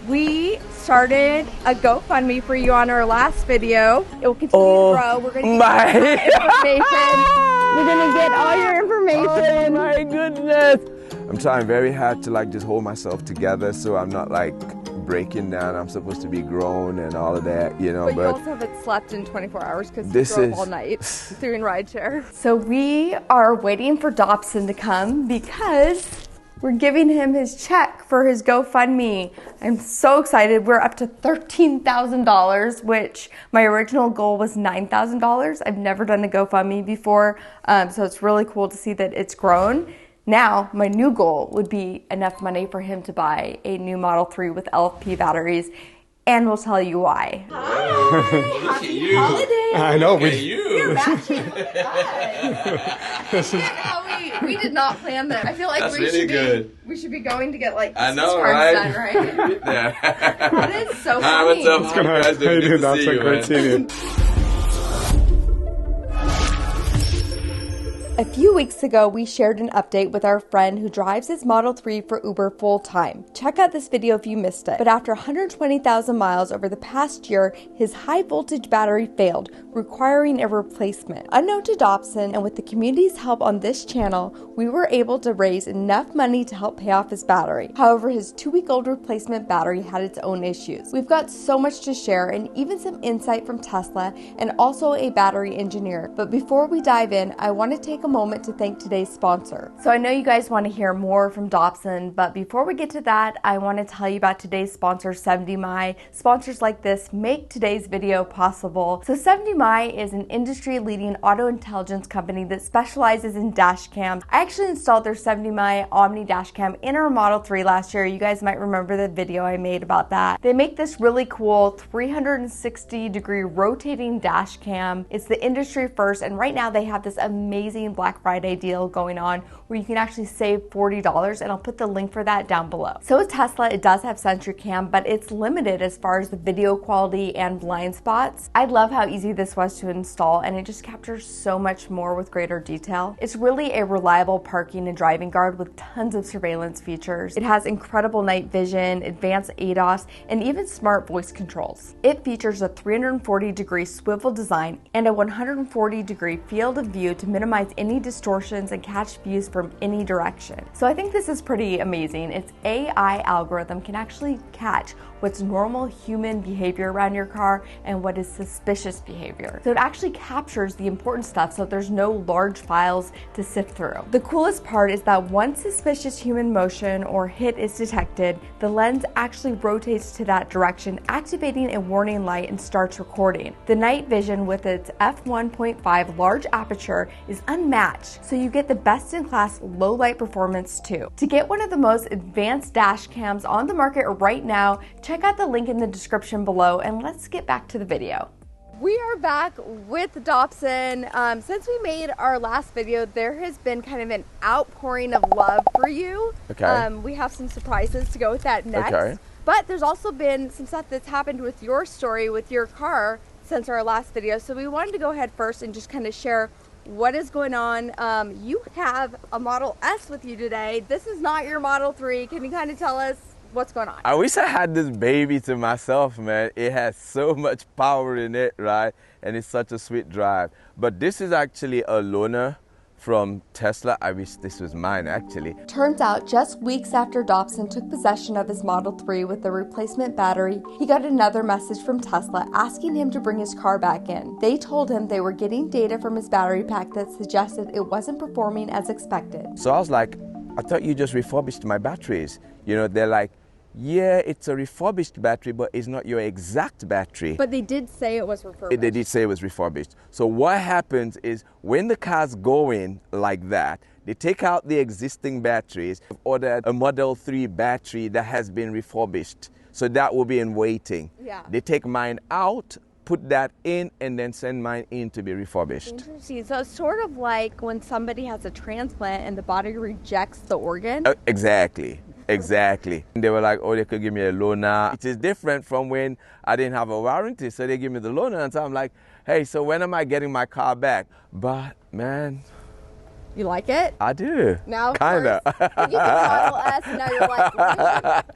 We started a GoFundMe for you on our last video. It will continue to grow. We're going to get information. We're going to get all your information. Oh my goodness. I'm trying very hard to just hold myself together so I'm not breaking down. I'm supposed to be grown and all of that, But you also haven't slept in 24 hours because you drove all night doing rideshare. So we are waiting for Dobson to come because we're giving him his check for his GoFundMe. I'm so excited. We're up to $13,000, which my original goal was $9,000. I've never done a GoFundMe before, so it's really cool to see that it's grown. Now, my new goal would be enough money for him to buy a new Model 3 with LFP batteries, and we'll tell you why. Hi, happy holidays. I know. You're matching with us. We did not plan that. I feel like we should be going to get I know, right? done, right? Yeah. That is so funny. Hi, what's up? How you guys doing? Good to see you, great seeing you. A few weeks ago, we shared an update with our friend who drives his Model 3 for Uber full-time. Check out this video if you missed it. But after 120,000 miles over the past year, his high-voltage battery failed, requiring a replacement. Unknown to Dobson, and with the community's help on this channel, we were able to raise enough money to help pay off his battery. However, his 2-week-old replacement battery had its own issues. We've got so much to share and even some insight from Tesla and also a battery engineer. But before we dive in, I want to take a moment to thank today's sponsor. So I know you guys want to hear more from Dobson, but before we get to that, I want to tell you about today's sponsor, 70mi. Sponsors like this make today's video possible. So 70mi is an industry-leading auto intelligence company that specializes in dash cams. I actually installed their 70mi Omni dash cam in our Model 3 last year. You guys might remember the video I made about that. They make this really cool 360-degree rotating dash cam. It's the industry first, and right now they have this amazing Black Friday deal going on where you can actually save $40, and I'll put the link for that down below. So with Tesla, it does have Sentry Cam, but it's limited as far as the video quality and blind spots. I love how easy this was to install, and it just captures so much more with greater detail. It's really a reliable parking and driving guard with tons of surveillance features. It has incredible night vision, advanced ADAS, and even smart voice controls. It features a 340-degree swivel design and a 140-degree field of view to minimize any distortions and catch views from any direction. So I think this is pretty amazing. Its AI algorithm can actually catch what's normal human behavior around your car and what is suspicious behavior. So it actually captures the important stuff so there's no large files to sift through. The coolest part is that once suspicious human motion or hit is detected, the lens actually rotates to that direction, activating a warning light and starts recording. The night vision with its f1.5 large aperture is unmatched, so you get the best-in-class low light performance too. To get one of the most advanced dash cams on the market right now, check out the link in the description below, and let's get back to the video. We are back with Dobson. Since we made our last video, there has been kind of an outpouring of love for you. Okay. We have some surprises to go with that next. Okay. But there's also been some stuff that's happened with your story with your car since our last video. So we wanted to go ahead first and just kind of share what is going on. You have a Model S with you today. This is not your Model 3. Can you kind of tell us what's going on? I wish I had this baby to myself, man. It has so much power in it, right? And it's such a sweet drive. But this is actually a loaner from Tesla. I wish this was mine, actually. Turns out just weeks after Dobson took possession of his Model 3 with the replacement battery, he got another message from Tesla asking him to bring his car back in. They told him they were getting data from his battery pack that suggested it wasn't performing as expected. So I was like, I thought you just refurbished my batteries. You know, they're like, yeah, it's a refurbished battery, but it's not your exact battery. But they did say it was refurbished. They did say it was refurbished. So what happens is when the car's going like that, they take out the existing batteries. I've ordered a Model 3 battery that has been refurbished. So that will be in waiting. Yeah. They take mine out, put that in, and then send mine in to be refurbished. Interesting. So it's sort of like when somebody has a transplant and the body rejects the organ? Exactly. Exactly. They were like, oh, they could give me a loaner. It is different from when I didn't have a warranty, so they give me the loaner. And so I'm like, hey, so when am I getting my car back? But, man, You like it? I do. Now, Kinda. you get the Model S, and now you're like,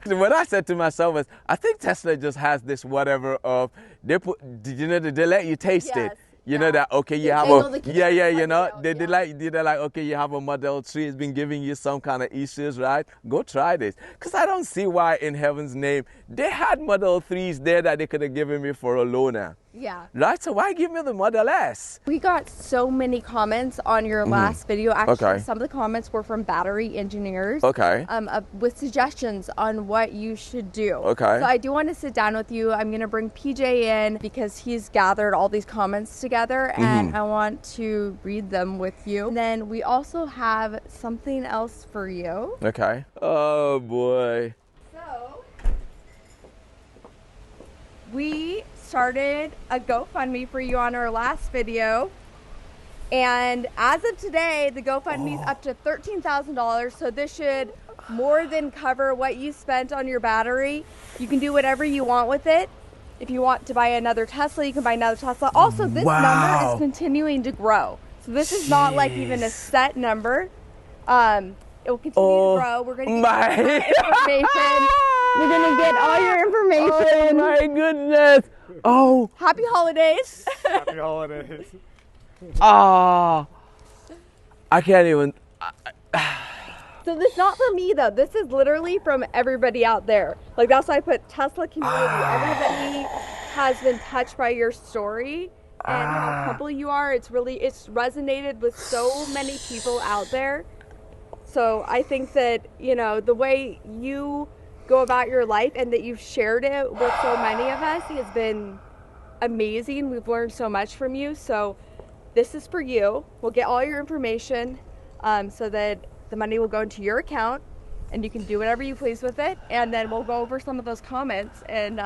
really? What I said to myself was, I think Tesla just has this whatever of they let you taste Yes, it. You know that, okay, you have know a, the yeah, character, you know, like, they're like, okay, you have a Model 3, it's been giving you some kind of issues, right? Go try this. Because I don't see why in heaven's name, they had Model 3s there that they could have given me for a loaner. Yeah. Right, so why give me the Model S? We got so many comments on your last video. Actually, Okay. some of the comments were from battery engineers. Okay. With suggestions on what you should do. Okay. So I do want to sit down with you. I'm going to bring PJ in because he's gathered all these comments together, and I want to read them with you. And then we also have something else for you. Okay. Oh boy. So we started a GoFundMe for you on our last video, and as of today the GoFundMe is up to $13,000, so this should more than cover what you spent on your battery. You can do whatever you want with it. If you want to buy another Tesla, you can buy another Tesla. Also, this number is continuing to grow, so this is not like even a set number. It will continue to grow. We're going to get your information. We're going to get all your information. Oh my goodness. Oh. Happy holidays. Happy holidays. Ah. I can't even. So this is not for me though. This is literally from everybody out there. Like that's why I put Tesla community. Everybody has been touched by your story and how humble you are. It's resonated with so many people out there. So I think that, you know, the way you go about your life and that you've shared it with so many of us has been amazing. We've learned so much from you. So this is for you. We'll get all your information so that the money will go into your account and you can do whatever you please with it. And then we'll go over some of those comments and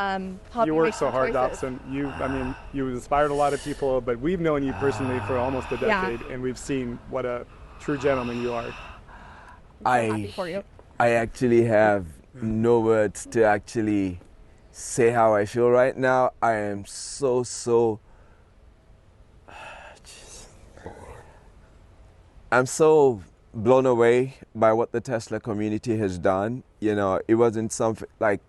help you You work make so some hard, choices. Dobson. You inspired a lot of people, but we've known you personally for almost a decade, and we've seen what a true gentleman you are. Happy for you. I actually have no words to actually say how I feel right now. I am I'm so blown away by what the Tesla community has done. You know, it wasn't something like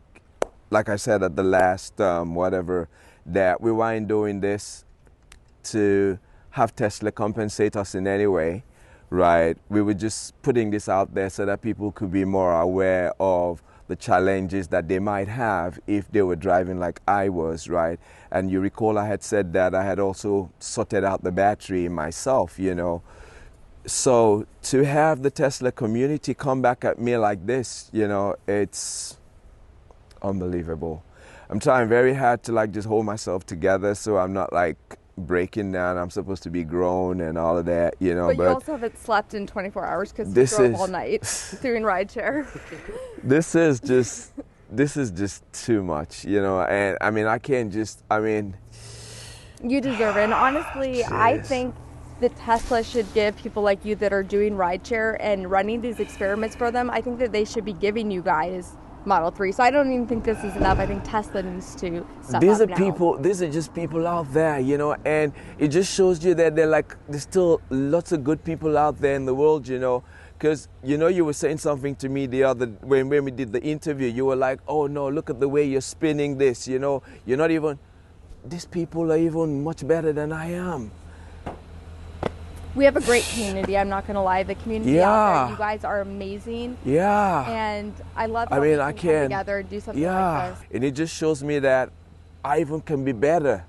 I said at the last whatever, that we weren't doing this to have Tesla compensate us in any way, right? We were just putting this out there so that people could be more aware of the challenges that they might have if they were driving like I was, right? And you recall I had said that I had also sorted out the battery myself, you know. So to have the Tesla community come back at me like this, you know, it's unbelievable. I'm trying very hard to like just hold myself together so I'm not like breaking down. I'm supposed to be grown and all of that, you know. But you also haven't slept in 24 hours because you this drove is- all night doing rideshare. This is just too much, you know. And I mean, I can't just, I mean, You deserve it. And honestly, I think that Tesla should give people like you that are doing rideshare and running these experiments for them, I think that they should be giving you guys Model 3. So I don't even think this is enough. I think Tesla needs to step these up are now. people, these are just people out there, you know, and it just shows you that there's still lots of good people out there in the world, you know. Because, you know, you were saying something to me the other, when we did the interview, you were like, oh no, look at the way you're spinning this, you know. You're not even, these people are even much better than I am. We have a great community. I'm not going to lie. The community out there, you guys are amazing. Yeah. And I love how I mean, we I can can. come together and do something like this. And it just shows me that I even can be better.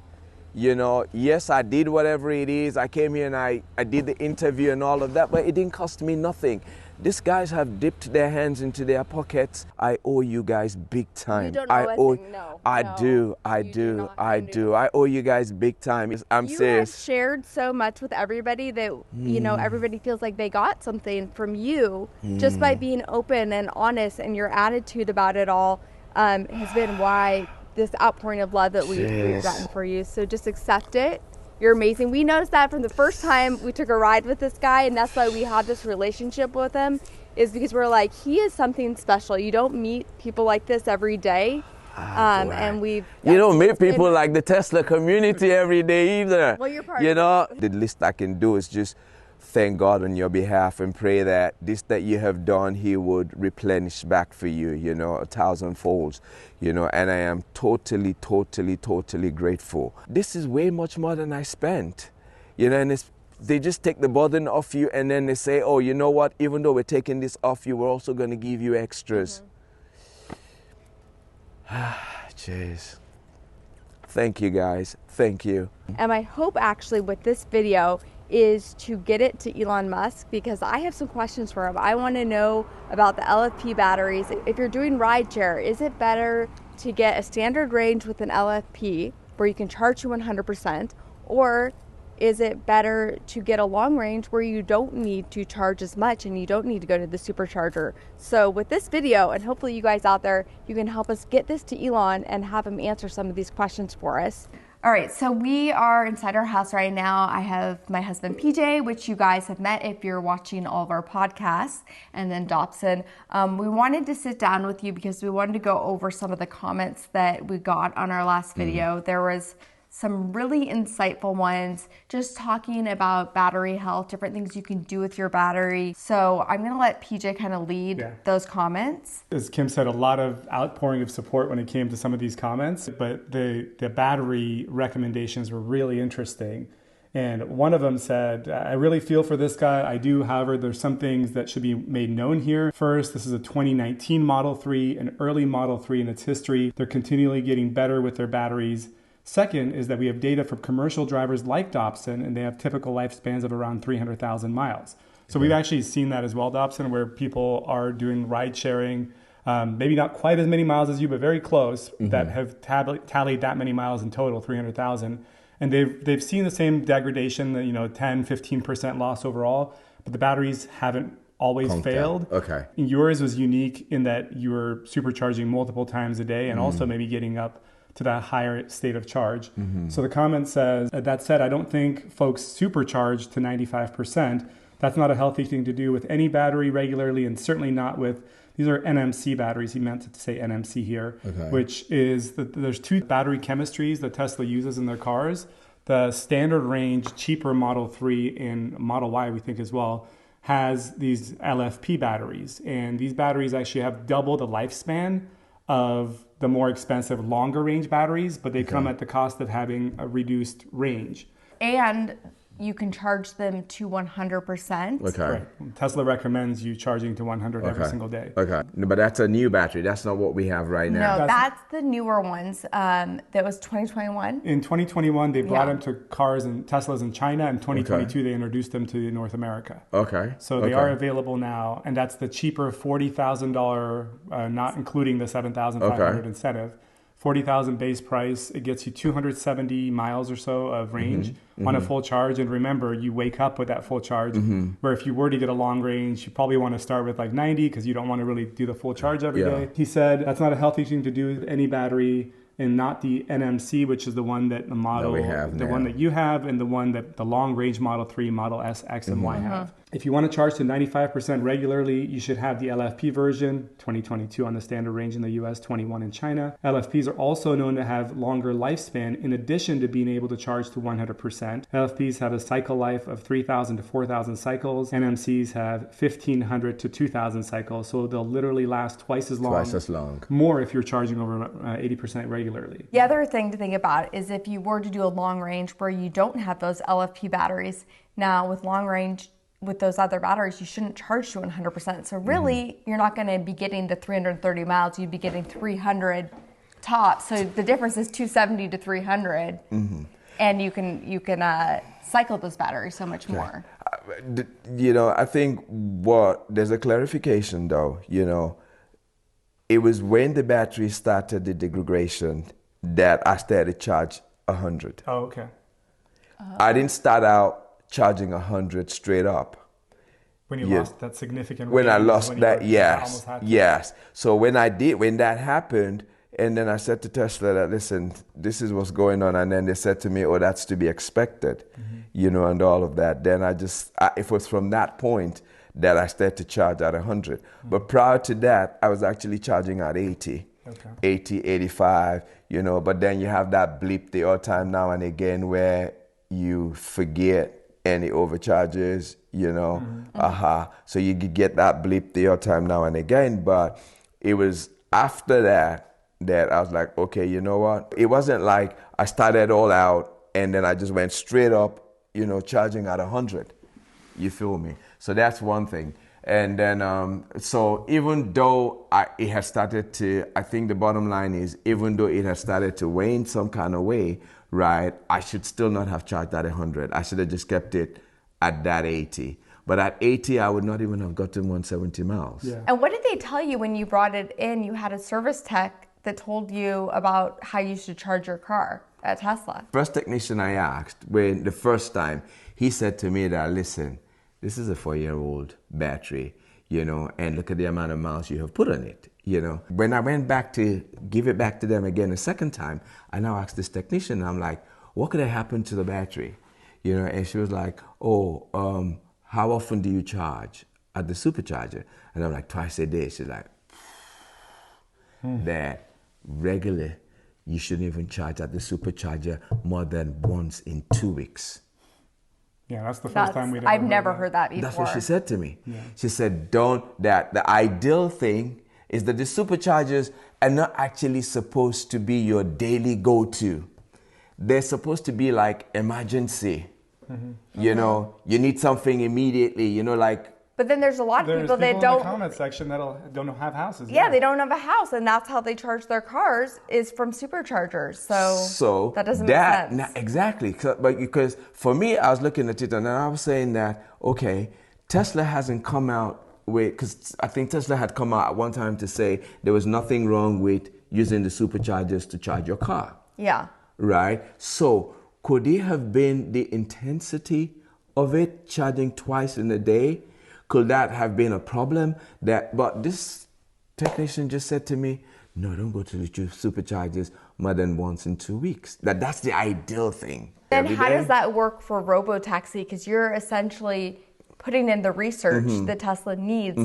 You know, yes, I did whatever it is. I came here and I did the interview and all of that, but it didn't cost me nothing. These guys have dipped their hands into their pockets. I owe you guys big time. You don't owe us anything, no. I No, do. you do not. I You do. I owe you guys big time. I'm You serious. have shared so much with everybody that, you know, everybody feels like they got something from you just by being open and honest, and your attitude about it all has been why this outpouring of love that we've gotten for you. So just accept it. You're amazing. We noticed that from the first time we took a ride with this guy, and that's why we had this relationship with him, is because we're like, he is something special. You don't meet people like this every day. And we've... You don't meet people like the Tesla community every day either. Well, you're part you of know, the least I can do is just thank God on your behalf and pray that this that you have done, He would replenish back for you, 1,000 folds, and I am totally, totally, totally grateful. This is way much more than I spent, and they just take the burden off you, and then they say, oh, you know what, even though we're taking this off you, we're also going to give you extras. Jeez. Thank you, guys. Thank you. And my hope actually with this video is to get it to Elon Musk, because I have some questions for him. I want to know about the LFP batteries. If you're doing rideshare, is it better to get a standard range with an LFP where you can charge you 100%, or is it better to get a long range where you don't need to charge as much and you don't need to go to the supercharger? So with this video, and hopefully you guys out there, you can help us get this to Elon and have him answer some of these questions for us. All right, so we are inside our house right now. I have my husband, PJ, which you guys have met if you're watching all of our podcasts, and then Dobson. We wanted to sit down with you because we wanted to go over some of the comments that we got on our last video. There was some really insightful ones, just talking about battery health, different things you can do with your battery. So I'm gonna let PJ kind of lead those comments. As Kim said, a lot of outpouring of support when it came to some of these comments, but the battery recommendations were really interesting. And one of them said, I really feel for this guy. I do, however, there's some things that should be made known here. First, this is a 2019 Model 3, an early Model 3 in its history. They're continually getting better with their batteries. Second is that we have data from commercial drivers like Dobson, and they have typical lifespans of around 300,000 miles. So we've actually seen that as well, Dobson, where people are doing ride sharing, maybe not quite as many miles as you, but very close, that have tallied that many miles in total, 300,000. And they've seen the same degradation, 10, 15% loss overall, but the batteries haven't always failed. Okay. Yours was unique in that you were supercharging multiple times a day and also maybe getting up to that higher state of charge. So the comment says, that said, I don't think folks supercharge to 95%. That's not a healthy thing to do with any battery regularly, and certainly not with, these are NMC batteries. He meant to say NMC here, which is, there's two battery chemistries that Tesla uses in their cars. The standard range, cheaper Model 3 and Model Y, we think as well, has these LFP batteries. And these batteries actually have double the lifespan of the more expensive longer range batteries, but they come at the cost of having a reduced range. And you can charge them to 100%. Okay. Right. Tesla recommends you charging to 100 every single day. Okay. No, but that's a new battery. That's not what we have right now. No, that's the newer ones. That was 2021. In 2021, they brought them to cars and Teslas in China. In 2022, they introduced them to North America. Okay. So they are available now, and that's the cheaper $40,000, not including the $7,500 incentive. 40,000 base price. It gets you 270 miles or so of range on a full charge. And remember, you wake up with that full charge, where if you were to get a long range, you probably want to start with like 90 because you don't want to really do the full charge every day. He said that's not a healthy thing to do with any battery, and not the NMC, which is the one that the model, one that you have, and the one that the long range Model 3, Model S, X, and Y have. If you want to charge to 95% regularly, you should have the LFP version, 2022 on the standard range in the US, 21 in China. LFPs are also known to have longer lifespan in addition to being able to charge to 100%. LFPs have a cycle life of 3,000 to 4,000 cycles. NMCs have 1,500 to 2,000 cycles, so they'll literally last twice as long. More if you're charging over 80% regularly. The other thing to think about is if you were to do a long range where you don't have those LFP batteries. Now with long range, with those other batteries, you shouldn't charge to 100%. So really, you're not going to be getting the 330 miles. You'd be getting 300 tops. So the difference is 270 to 300, and you can cycle those batteries so much more. I think there's a clarification though. It was when the battery started the degradation that I started to charge 100. Oh, okay. I didn't start out charging 100 straight up. When you lost that significant range. When I lost that, yes. So when that happened, and then I said to Tesla that, listen, this is what's going on. And then they said to me, oh, that's to be expected, and all of that. Then it was from that point that I started to charge at 100. But prior to that, I was actually charging at 80. 80, 85, but then you have that blip the odd time now and again where you forget any overcharges, so you could get that bleep the odd time now and again. But it was after that I was like, okay, you know what? It wasn't like I started all out and then I just went straight up, charging at 100. You feel me? So that's one thing. And then, so even though it has started to, I think the bottom line is, even though it has started to wane some kind of way, right, I should still not have charged at 100. I should have just kept it at that 80. But at 80, I would not even have gotten 170 miles. Yeah. And what did they tell you when you brought it in? You had a service tech that told you about how you should charge your car at Tesla. First technician I asked, when the first time, he said to me that, listen, this is a 4-year-old battery, and look at the amount of miles you have put on it, When I went back to give it back to them again a second time, I now asked this technician, I'm like, what could have happened to the battery? And she was like, how often do you charge at the supercharger? And I'm like, twice a day. She's like, that regularly, you shouldn't even charge at the supercharger more than once in 2 weeks. Yeah, that's the first time I've never heard that before. That's what she said to me. Yeah. She said, the ideal thing is that the superchargers are not actually supposed to be your daily go-to. They're supposed to be like emergency. Mm-hmm. You need something immediately, But then there's a lot of people that don't. In the comment section that don't have houses. Yeah, they don't have a house, and that's how they charge their cars is from superchargers. So that doesn't make sense. Exactly, but because for me, I was looking at it and I was saying that okay, Tesla hasn't come out with, because I think Tesla had come out at one time to say there was nothing wrong with using the superchargers to charge your car. Yeah. Right. So could it have been the intensity of it, charging twice in a day? Could that have been a problem? But this technician just said to me, no, don't go to the superchargers more than once in 2 weeks. That's the ideal thing. And how does that work for Robotaxi? Because you're essentially putting in the research that Tesla needs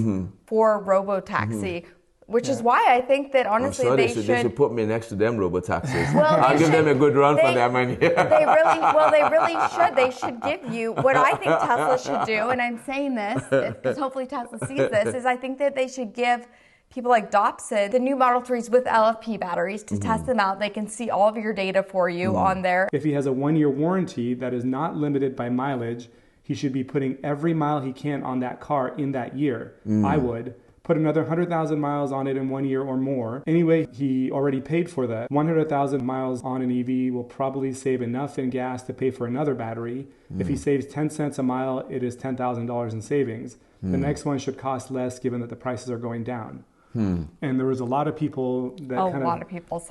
for Robotaxi. Which is why I think that honestly they should put me next to them Robotaxis. Well, I'll give them a good run for their money. They really should. They should give you what I think Tesla should do, and I'm saying this because hopefully Tesla sees this, is I think that they should give people like Dobson the new Model 3s with LFP batteries to test them out. They can see all of your data for you on there. If he has a 1-year warranty that is not limited by mileage, he should be putting every mile he can on that car in that year. I would. Put another 100,000 miles on it in 1 year or more. Anyway, he already paid for that. 100,000 miles on an EV will probably save enough in gas to pay for another battery. If he saves 10 cents a mile, it is $10,000 in savings. The next one should cost less given that the prices are going down. And there was a lot of people that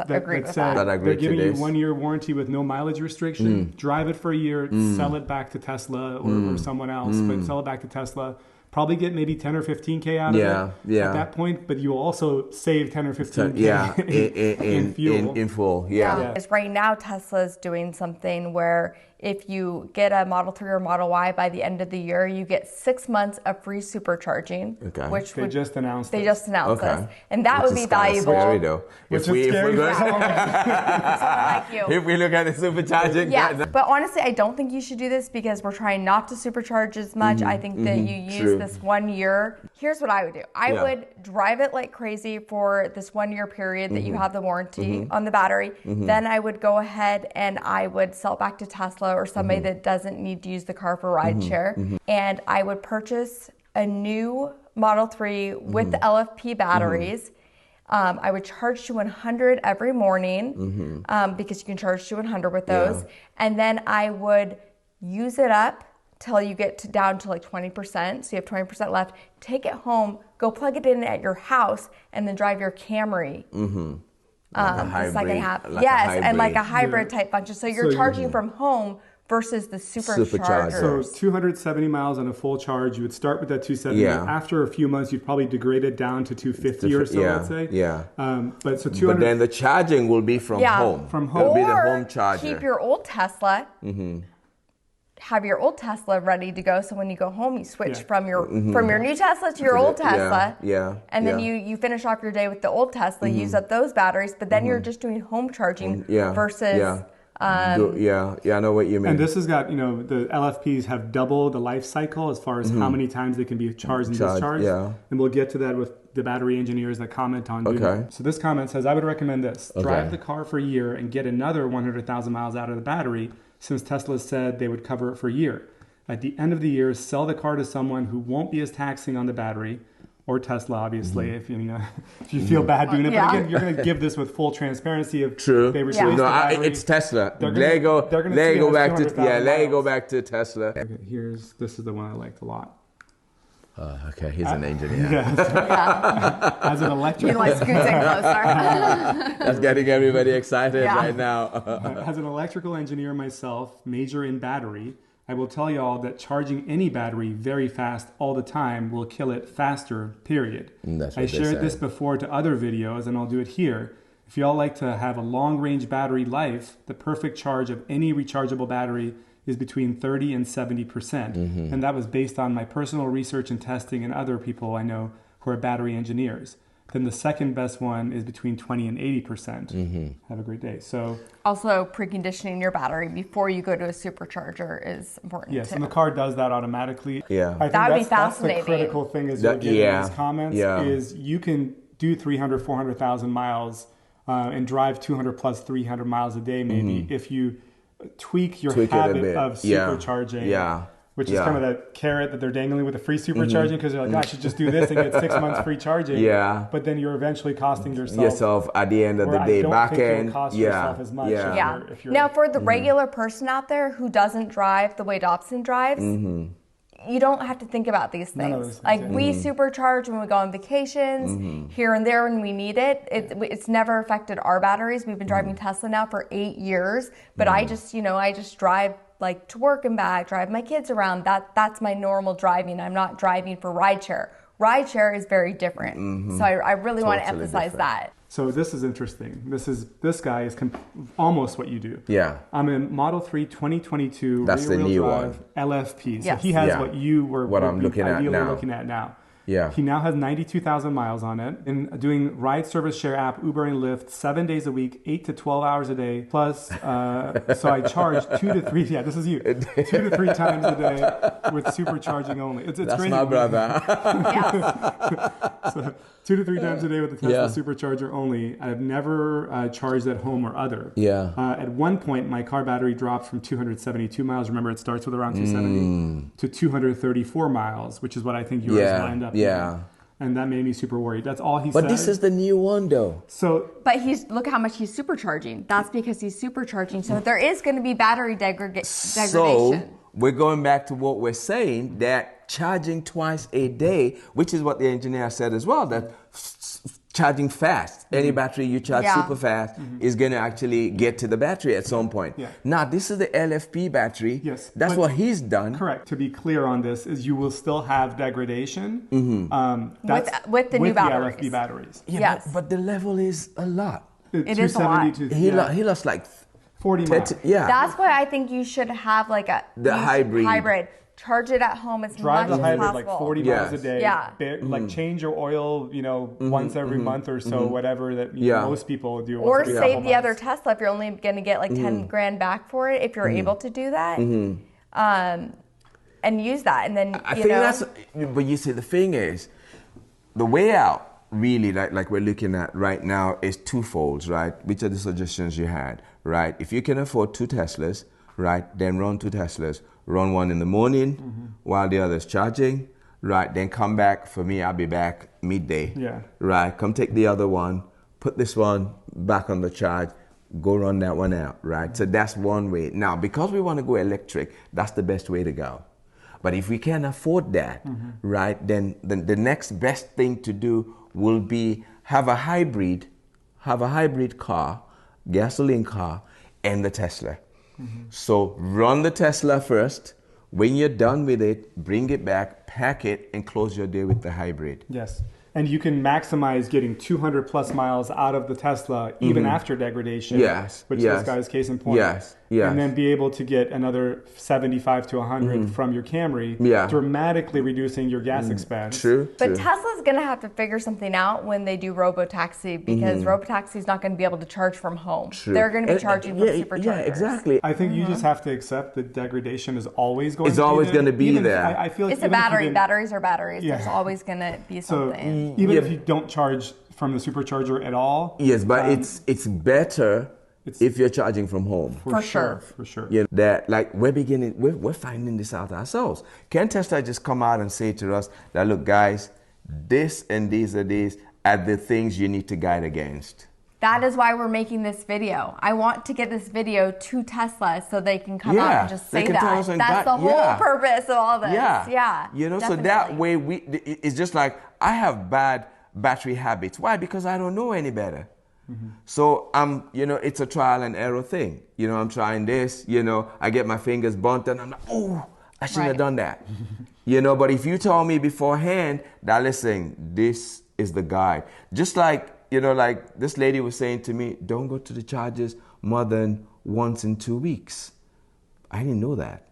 agree with that. They're giving you 1 year warranty with no mileage restriction. Drive it for a year, sell it back to Tesla or someone else, but sell it back to Tesla. Probably get maybe 10 or 15K out of it at that point, but you'll also save 10 or 15K in fuel. In full, Because right now Tesla's doing something where if you get a Model 3 or Model Y by the end of the year, you get 6 months of free supercharging. Okay. Which they just announced this. And that would be valuable. Scary, though. If we look at the supercharging. Yeah, but honestly, I don't think you should do this because we're trying not to supercharge as much. I think that you use this 1 year. Here's what I would do. I would drive it like crazy for this 1 year period that you have the warranty on the battery. Then I would go ahead and I would sell it back to Tesla or somebody that doesn't need to use the car for rideshare. And I would purchase a new Model 3 with the LFP batteries. I would charge to 100 every morning because you can charge to 100 with those. And then I would use it up till you get down to like 20%. So you have 20% left. Take it home, go plug it in at your house, and then drive your Camry. The second half. And like a hybrid type function. So you're charging from home versus the supercharger. So 270 miles on a full charge, you would start with that 270. Yeah. After a few months, you'd probably degrade it down to 250 or so, let's say. Yeah. But 200. But then the charging will be from home. From home. It'll be the home charger. Keep your old Tesla. Have your old Tesla ready to go, so when you go home, you switch from your new Tesla to your old Tesla. And then you finish off your day with the old Tesla, use up those batteries, but then you're just doing home charging versus I know what you mean. And this has got, the LFPs have double the life cycle as far as how many times they can be charged and discharged. Yeah. And we'll get to that with the battery engineers that comment on doing it. So this comment says, I would recommend this. Drive the car for a year and get another 100,000 miles out of the battery, since Tesla said they would cover it for a year. At the end of the year, sell the car to someone who won't be as taxing on the battery, or Tesla, obviously, if you feel bad doing it. But again, you're going to give this with full transparency of True. They replace the battery. It's Tesla. Let go back to Tesla. Okay, this is the one I liked a lot. Okay, he's an engineer. As an electrical, You like scooting closer. That's getting everybody excited right now. As an electrical engineer myself, major in battery, I will tell y'all that charging any battery very fast all the time will kill it faster, period. I shared this before to other videos, and I'll do it here. If y'all like to have a long-range battery life, the perfect charge of any rechargeable battery is between 30 and 70%. And that was based on my personal research and testing and other people I know who are battery engineers. Then the second best one is between 20 and 80%. Have a great day. So also, preconditioning your battery before you go to a supercharger is important. Yes, too. and the car does that automatically. Yeah. I think That would be that's the fascinating. critical thing is you'll get in these comments is you can do 300, 400,000 miles and drive 200 plus 300 miles a day maybe if you tweak your habit of supercharging. Which is kind of that carrot that they're dangling with the free supercharging, because they're like, I should just do this and get 6 months free charging. But then you're eventually costing yourself at the end of the day. Back end. Cost yourself as much. If you're, now, for the regular person out there who doesn't drive the way Dobson drives, you don't have to think about these things. We supercharge when we go on vacations, here and there when we need it. It's never affected our batteries. We've been driving Tesla now for 8 years, but I just drive like to work and back, drive my kids around. That's my normal driving. I'm not driving for rideshare. Rideshare is very different. So I really want to emphasize that. So this is interesting. This guy is almost what you do. I'm in Model 3 2022 That's the new drive LFP. So he has what you were looking at now. He now has 92,000 miles on it and doing ride service share app, Uber and Lyft, 7 days a week, 8 to 12 hours a day. Plus, so I charge 2 to 3, this is you, 2 to 3 times a day with supercharging only. It's That's crazy. my brother. So 2 to 3 times a day with the Tesla supercharger only. I've never charged at home or other. At one point, my car battery dropped from 272 miles. Remember, it starts with around 270 to 234 miles, which is what I think yours lined up. And that made me super worried. That's all he said. But this is the new one, though. But look how much he's supercharging. That's because he's supercharging. So there is going to be battery degradation. So we're going back to what we're saying, that charging twice a day, which is what the engineer said as well, that charging fast, any battery you charge super fast is going to actually get to the battery at some point. Now, this is the LFP battery. That's what he's done. Correct. To be clear on this, is you will still have degradation with the new batteries. LFP batteries. But the level is a lot. It is a lot. He lost like 40 miles. That's why I think you should have like the hybrid. Charge it at home as Drive much the as hybrid possible. like 40 miles a day. Like change your oil, once every month or so, whatever that most people do. Or save the other Tesla if you're only going to get like 10 grand back for it, if you're able to do that. And use that. And then, I think that's, but you see, the thing is, the way out, really, like we're looking at right now, is twofold, right? Which are the suggestions you had, right? If you can afford 2 Teslas, right, then run 2 Teslas. Run one in the morning while the other's charging, right? Then come back. For me, I'll be back midday, right? Come take the other one, put this one back on the charge, go run that one out, right? So that's one way. Now, because we want to go electric, that's the best way to go. But if we can't afford that, right, then the next best thing to do will be have a hybrid car, gasoline car, and the Tesla. So run the Tesla first. When you're done with it, bring it back, pack it, and close your day with the hybrid. Yes. And you can maximize getting 200 plus miles out of the Tesla even after degradation. Which this guy's case in point. and then be able to get another 75 to 100 from your Camry, dramatically reducing your gas expense. True. But Tesla's going to have to figure something out when they do Robotaxi, because Robotaxi is not going to be able to charge from home. They're going to be charging from superchargers. Yeah, exactly. I think you just have to accept that degradation is always going to be there. It's always going to be there. I feel like it's a battery. Batteries are batteries. Yeah. There's always going to be something. So even if you don't charge from the supercharger at all. Yes, but it's better if you're charging from home. For sure. You know, that like we're finding this out ourselves. Can Tesla just come out and say to us that, look, guys, this and these are the things you need to guide against? That is why we're making this video. I want to get this video to Tesla so they can come out and just say that. That's the whole purpose of all this. Yeah. You know, definitely. So that way it's just like, I have bad battery habits. Why? Because I don't know any better. So it's a trial and error thing. You know, I'm trying this, I get my fingers burnt and I'm like, oh, I shouldn't have done that. But if you told me beforehand that, listen, this is the guide. Just like, like this lady was saying to me, don't go to the chargers more than once in 2 weeks. I didn't know that.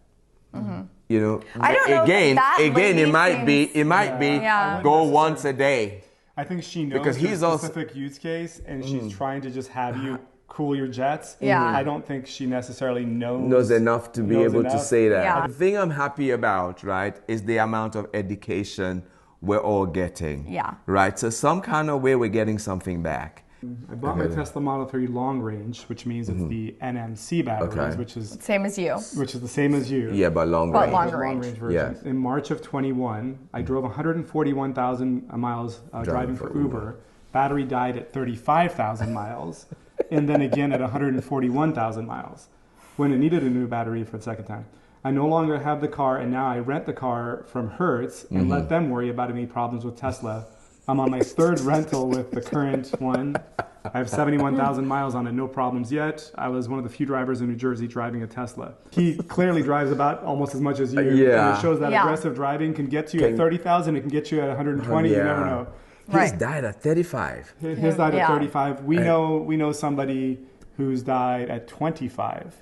I don't know. Again, it might be go once a day. I think she knows because he's a specific use case, and she's trying to just have you cool your jets. I don't think she necessarily knows enough to be able to say that. The thing I'm happy about, right, is the amount of education we're all getting. Right? So some kind of way we're getting something back. I bought my Tesla Model 3 long range, which means it's the NMC batteries, which is same as you. Which is the same as you. Yeah, but long range. Long range version. In March of 21, I drove 141,000 miles driving for Uber. Battery died at 35,000 miles, and then again at 141,000 miles when it needed a new battery for the second time. I no longer have the car, and now I rent the car from Hertz and let them worry about any problems with Tesla. I'm on my third rental with the current one. I have 71,000 miles on it, no problems yet. I was one of the few drivers in New Jersey driving a Tesla. He clearly drives about almost as much as you. And it shows that aggressive driving can get you at 30,000. It can get you at 120. You never know. His died at 35. His died at 35. We know somebody who's died at 25.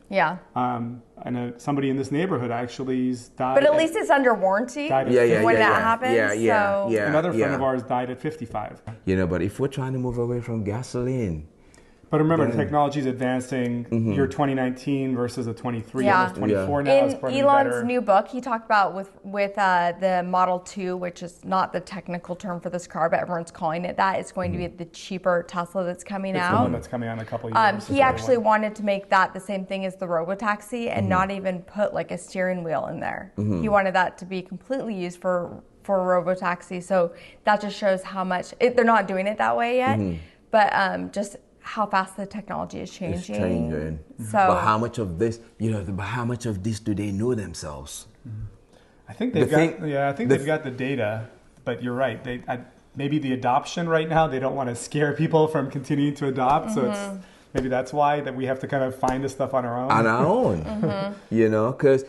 And somebody in this neighborhood actually died. But at least it's under warranty when that happens. Another friend of ours died at 55. But if we're trying to move away from gasoline. But remember, the technology is advancing. Your 2019 versus a 23, almost 24 now. In Elon's new book, he talked about with the Model 2, which is not the technical term for this car, but everyone's calling it that. It's going to be the cheaper Tesla that's coming out. It's the one that's coming out in a couple of years. He actually wanted to make that the same thing as the Robotaxi and not even put like a steering wheel in there. He wanted that to be completely used for Robotaxi. So that just shows how much they're not doing it that way yet, but just how fast the technology is changing. It's changing. So, but how much of this, how much of this do they know themselves? I think they've got the data, but you're right. Maybe the adoption right now, they don't want to scare people from continuing to adopt. So maybe that's why that we have to kind of find this stuff on our own. On our own, because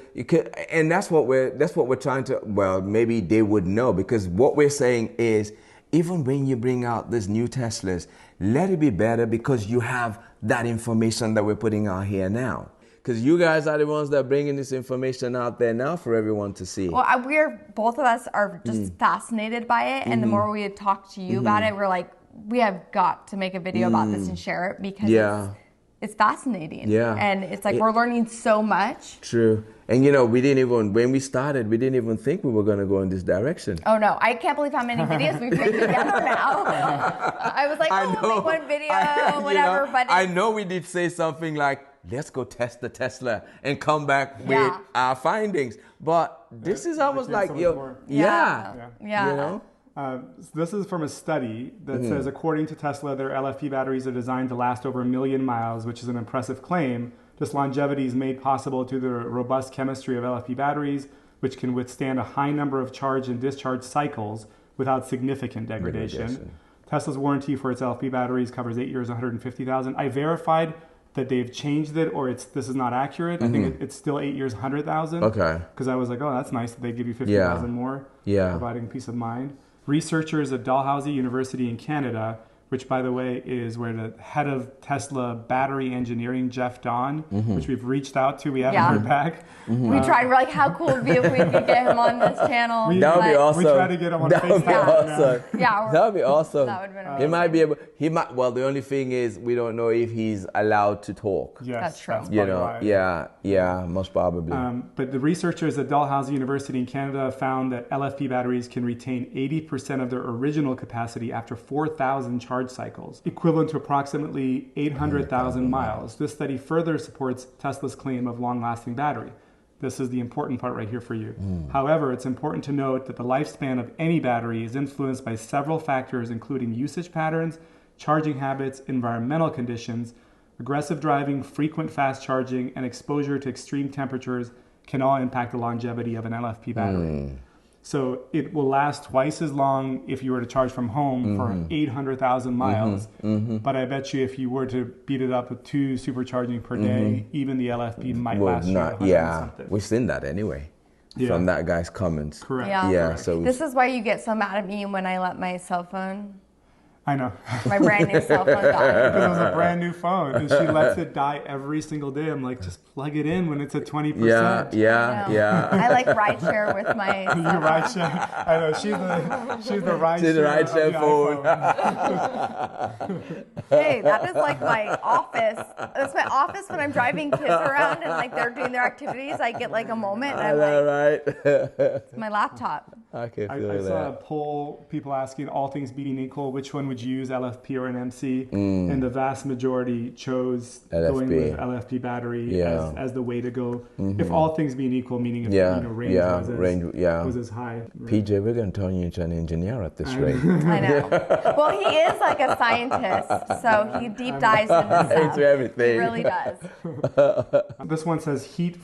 and that's what we're trying to. Well, maybe they would know, because what we're saying is, even when you bring out these new Teslas, let it be better because you have that information that we're putting out here now. Because you guys are the ones that are bringing this information out there now for everyone to see. Well, both of us are just fascinated by it. And the more we talk to you about it, we're like, we have got to make a video about this and share it because it's fascinating. And it's like we're learning so much. True. And when we started, we didn't even think we were going to go in this direction. Oh no, I can't believe how many videos we've made together now. I was like, we'll make one video, whatever. But I know we did say something like, let's go test the Tesla and come back with our findings. But this is almost like, this is from a study that says, according to Tesla, their LFP batteries are designed to last over 1 million miles, which is an impressive claim. This longevity is made possible through the robust chemistry of LFP batteries, which can withstand a high number of charge and discharge cycles without significant degradation. Tesla's warranty for its LFP batteries covers 8 years, 150,000. I verified that they've changed it, or this is not accurate. I think it's still 8 years, 100,000. Okay. Because I was like, that's nice that they give you 50,000 more, providing peace of mind. Researchers at Dalhousie University in Canada which, by the way, is where the head of Tesla battery engineering, Jeff Dawn, which we've reached out to. We haven't heard back. We tried. We're like, how cool would it be if we could get him on this channel? That would be awesome. We tried to get him on FaceTime. Awesome. Yeah, that would be awesome. That would have been amazing. He might be able. He might. Well, the only thing is, we don't know if he's allowed to talk. Yes, that's true. You know, yeah, most probably. But the researchers at Dalhousie University in Canada found that LFP batteries can retain 80% of their original capacity after 4,000 charge cycles, equivalent to approximately 800,000 miles. This study further supports Tesla's claim of long-lasting battery. This is the important part right here for you. However, it's important to note that the lifespan of any battery is influenced by several factors, including usage patterns, charging habits, environmental conditions, aggressive driving, frequent fast charging, and exposure to extreme temperatures can all impact the longevity of an LFP battery. So it will last twice as long if you were to charge from home for 800,000 miles. But I bet you if you were to beat it up with 2 supercharging per day, even the LFP might last you 100 something. We've seen that anyway from that guy's comments. Correct. Yeah. Correct. So this is why you get so mad at me when I let my cell phone, I know. my brand new cell phone die. Because it was a brand new phone, and she lets it die every single day. I'm like, just plug it in when it's at 20%. Yeah. I like rideshare with my cell You phone. rideshare. I know she's the rideshare. She's the rideshare phone. Hey, that is like my office. That's my office when I'm driving kids around and like they're doing their activities. I get like a moment and I'm like, right. it's my laptop. I can I feel saw a that. poll, people asking, all things being equal, which one would you use, LFP or an MC? And the vast majority chose going LFP. with LFP battery Yeah. as the way to go. If all things being equal, meaning if range was as high. PJ, we're going to turn you into an engineer at this rate. I know. Well, he is like a scientist, so he deep dives into stuff. Into everything. He really does. This one says heat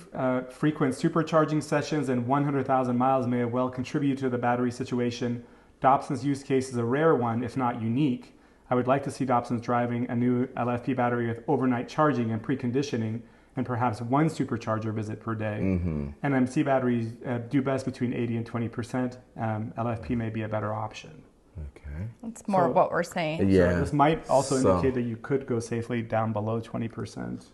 frequent supercharging sessions and 100,000 miles may well contribute to the battery situation. Dobson's use case is a rare one, if not unique. I would like to see Dobson's driving a new LFP battery with overnight charging and preconditioning and perhaps 1 supercharger visit per day. NMC batteries do best between 80 and 20%. LFP may be a better option. Okay. It's more of what we're saying. Yeah. So this might also indicate that you could go safely down below 20%.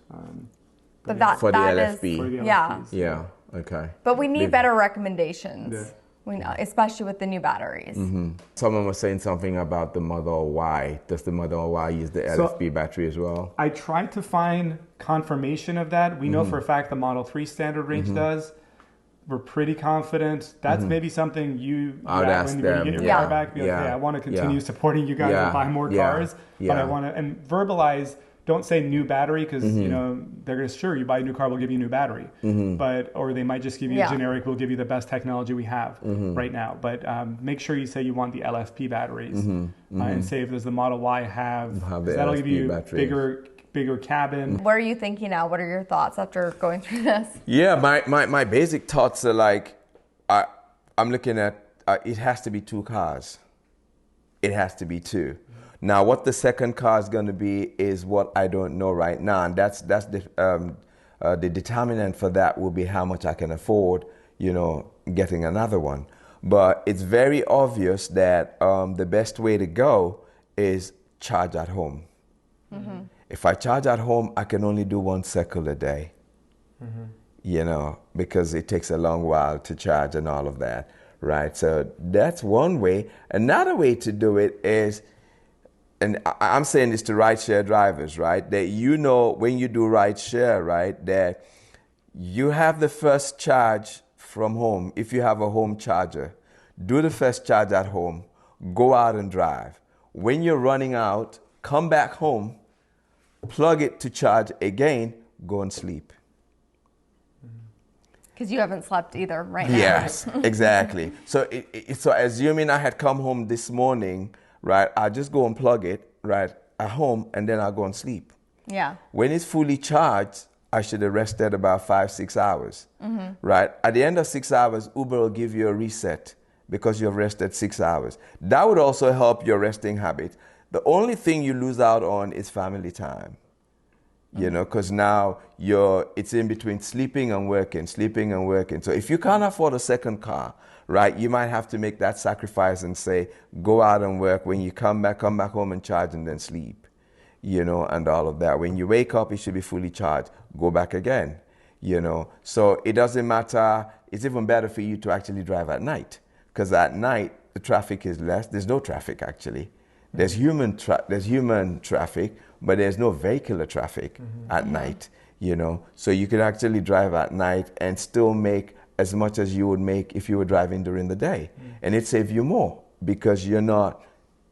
But that For the is, LFP. For the yeah. LFPs. Yeah. Okay. But we need better recommendations. Yeah. We know, especially with the new batteries. Someone was saying something about the Model Y. Does the Model Y use the LFP battery as well? I tried to find confirmation of that. We know for a fact the Model 3 standard range does. We're pretty confident. That's maybe something you ask when them. you get your Yeah. car back, be like, Yeah. hey, I want to continue Yeah. supporting you guys Yeah. and buy more Yeah. cars, but Yeah. I want to, and verbalize, don't say new battery because, you know, they're going to, sure, you buy a new car, we'll give you a new battery. But, or they might just give you a generic, we'll give you the best technology we have right now. But make sure you say you want the LFP batteries and say if does the Model Y have the 'cause that'll give LFP you batteries. bigger cabin. What are you thinking now? What are your thoughts after going through this? Yeah, my basic thoughts are like, I'm looking at, it has to be 2 cars. It has to be 2. Now, what the second car is going to be is what I don't know right now. And that's the determinant for that will be how much I can afford, you know, getting another one. But it's very obvious that the best way to go is charge at home. If I charge at home, I can only do 1 cycle a day. You know, because it takes a long while to charge and all of that, right? So that's one way. Another way to do it is, and I'm saying this to rideshare drivers, right? That you know when you do rideshare, right, that you have the first charge from home. If you have a home charger, do the first charge at home, go out and drive. When you're running out, come back home, plug it to charge again, go and sleep. Because you haven't slept either right now. Yes, exactly. So, so assuming I had come home this morning, right, I'll just go and plug it, right, at home, and then I'll go and sleep. Yeah. When it's fully charged, I should have rested about 5-6 hours, right? At the end of 6 hours, Uber will give you a reset because you've rested 6 hours. That would also help your resting habit. The only thing you lose out on is family time. you know, because now it's in between sleeping and working. So if you can't afford a second car, right, you might have to make that sacrifice and say, go out and work. When you come back home and charge and then sleep, you know, and all of that. When you wake up, it should be fully charged. Go back again, you know. So it doesn't matter. It's even better for you to actually drive at night, because at night the traffic is less. There's no traffic actually. There's human traffic, but there's no vehicular traffic at night, you know. So you could actually drive at night and still make as much as you would make if you were driving during the day. And it saves you more because you're not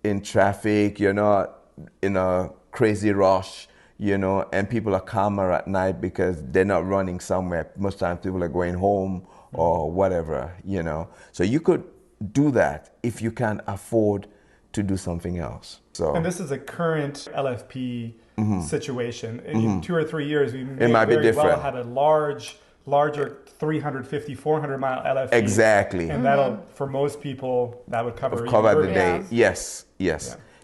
in traffic, you're not in a crazy rush, you know, and people are calmer at night because they're not running somewhere. Most times people are going home or whatever, you know. So you could do that if you can afford to do something else. So, and this is a current LFP situation. In 2 or 3 years, we it might be different. Well had a larger 350, 400 mile LFP. Exactly. And that'll, for most people, that would cover the day. Yes. Yeah.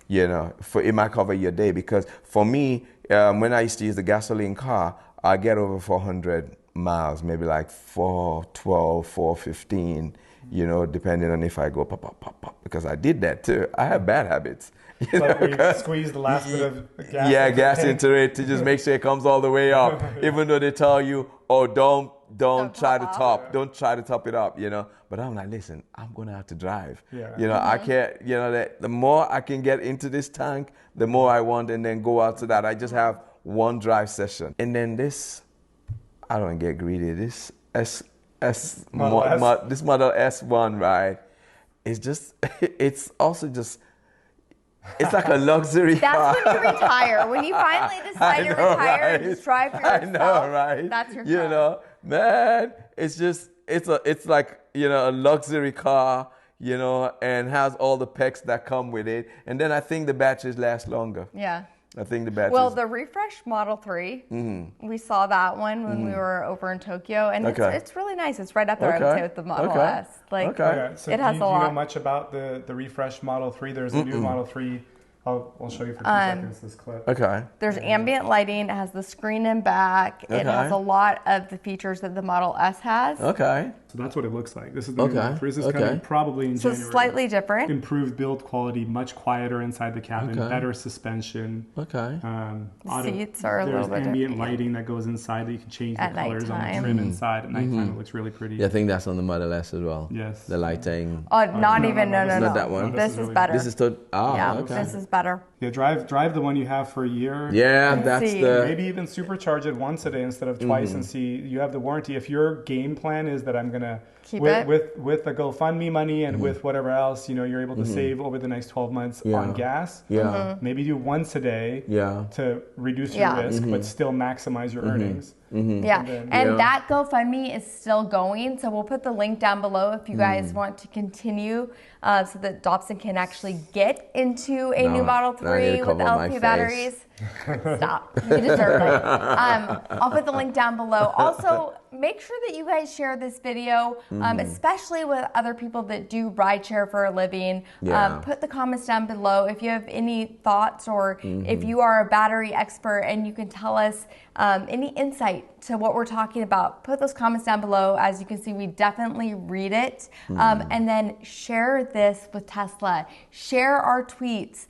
You know, it might cover your day, because for me, when I used to use the gasoline car, I get over 400 miles, maybe like 412, 415. You know, depending on if I go pop, because I did that too. I have bad habits. You squeeze the last bit of gas. Yeah, gas into it to just make sure it comes all the way up. Even though they tell you, oh, don't try to top it up, you know. But I'm like, listen, I'm gonna have to drive. Yeah. You know, I can't. You know, that the more I can get into this tank, the more I want, and then go out to that. I just have one drive session, and then this, I don't get greedy. This this Model S1, right? It's also just, it's like a luxury car. That's when you retire. When you finally decide to retire and just drive for yourself. I know, right? That's your car. You know, man, it's like, you know, a luxury car, you know, and has all the pecs that come with it. And then I think the batteries last longer. Yeah. I think the batteries. Well, the refreshed Model 3, we saw that one when we were over in Tokyo, and it's really nice. It's right up there, I would say, with the Model S. Like, so it has a lot. Do you know much about the refreshed Model 3? There's a new Model 3. I'll show you for 2 seconds this clip. Okay. There's ambient lighting. It has the screen in back. It has a lot of the features that the Model S has. Okay. So that's what it looks like. This is the new Model 3. This is coming probably in January. So slightly different. Improved build quality, much quieter inside the cabin, better suspension. Seats are a little bit There's ambient lighting that goes inside that you can change the colors on the trim inside. At nighttime, it looks really pretty. Yeah, I think that's on the Model S as well. Yes. The lighting. Oh, not even. No. Not that one. This is better. This is this is better. Yeah, drive the one you have for a year. Yeah, that's the. Maybe even supercharge it once a day instead of twice, and see. You have the warranty. If your game plan is that I'm gonna keep it with the GoFundMe money and with whatever else, you know, you're able to save over the next 12 months on gas. Yeah. Maybe do once a day. To reduce your risk, but still maximize your earnings. Yeah, and that GoFundMe is still going, so we'll put the link down below if you guys want to continue, so that Dobson can actually get into a new Model 3 with LFP batteries. Stop, you deserve it. I'll put the link down below. Also, make sure that you guys share this video, especially with other people that do rideshare for a living. Put the comments down below if you have any thoughts, or if you are a battery expert and you can tell us any insight to what we're talking about. Put those comments down below. As you can see, we definitely read it. And then share this with Tesla. Share our tweets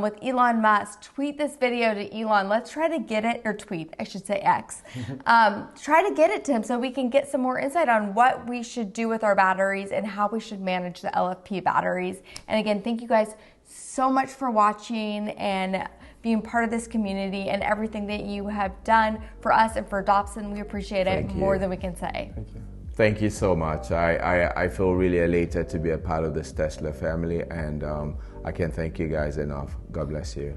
with Elon Musk. Tweet this video to Elon. Let's try to get it, or tweet, I should say X. Try to get it to him so we can get some more insight on what we should do with our batteries and how we should manage the LFP batteries. And again, thank you guys so much for watching and being part of this community and everything that you have done for us and for Dobson. We appreciate it more than we can say. Thank you. Thank you so much. I feel really elated to be a part of this Tesla family, and I can't thank you guys enough. God bless you.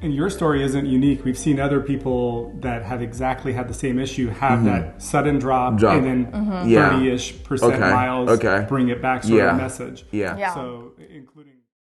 And your story isn't unique. We've seen other people that have exactly had the same issue have that sudden drop. And then 30-ish% miles bring it back, sort of message. Yeah. So including